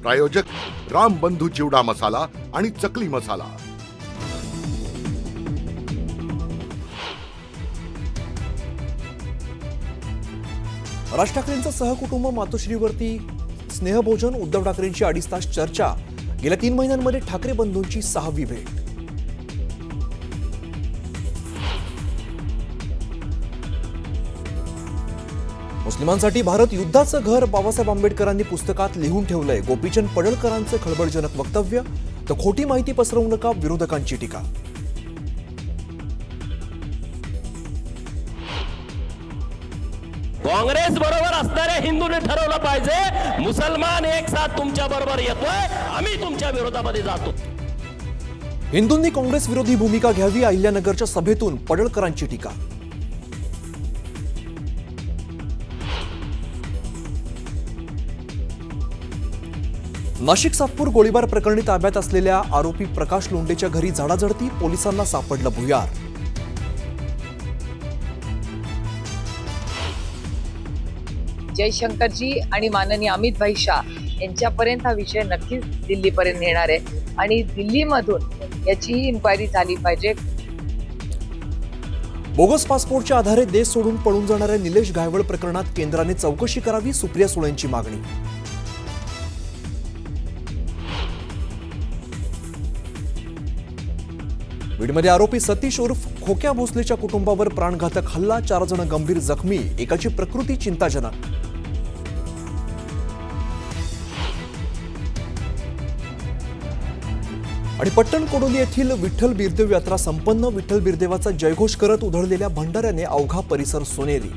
प्रायोजक राम बंधू चिवडा मसाला आणि चकली मसाला। राज ठाकरेंचं सहकुटुंब मातोश्रीवरती स्नेहभोजन, उद्धव ठाकरेंची 2.5 तास चर्चा। गेल्या 3 महिन्यांमध्ये ठाकरे बंधूंची 6वी भेट। मुस्लिमांसाठी भारत युद्धाचं घर बाबासाहेब आंबेडकरांनी पुस्तकात लिहून ठेवलंय। गोपीचंद पडळकरांचं खळबळजनक वक्तव्य, तर खोटी माहिती पसरवू नका, विरोधकांची टीका। काँग्रेस बरोबर असणाऱ्या हिंदूने ठरवलं पाहिजे मुसलमान एक साथ तुमच्या बरोबर येतोय, आम्ही तुमच्या विरोधामध्ये जातो। हिंदूंनी काँग्रेस विरोधी भूमिका घ्यावी, अहिल्यानगरच्या सभेतून पडळकरांची टीका। नाशिक सातपूर गोळीबार प्रकरणी ताब्यात असलेल्या आरोपी प्रकाश लोंढेच्या घरी झाडाझडती, पोलिसांना सापडलं भुयार। जयशंकरजी आणि माननीय अमित भाई शाह यांच्यापर्यंत हा विषय नक्कीच दिल्लीपर्यंत नेणार आहे आणि दिल्लीमधून याचीही इन्क्वायरी झाली पाहिजे। बोगस पासपोर्टच्या आधारे देश सोडून पळून जाणाऱ्या निलेश गायवळ प्रकरणात केंद्राने चौकशी करावी, सुप्रिया सुळेंची मागणी। बीडमध्ये आरोपी सतीश उर्फ खोक्या भोसलेच्या कुटुंबावर प्राणघातक हल्ला, 4 जण गंभीर जखमी, एकाची प्रकृती चिंताजनक। आणि पट्टण कोडोली येथील विठ्ठल बिरदेव यात्रा संपन्न, विठ्ठल बिरदेवाचा जयघोष करत उधळलेल्या भंडाऱ्याने अवघा परिसर सोनेरी।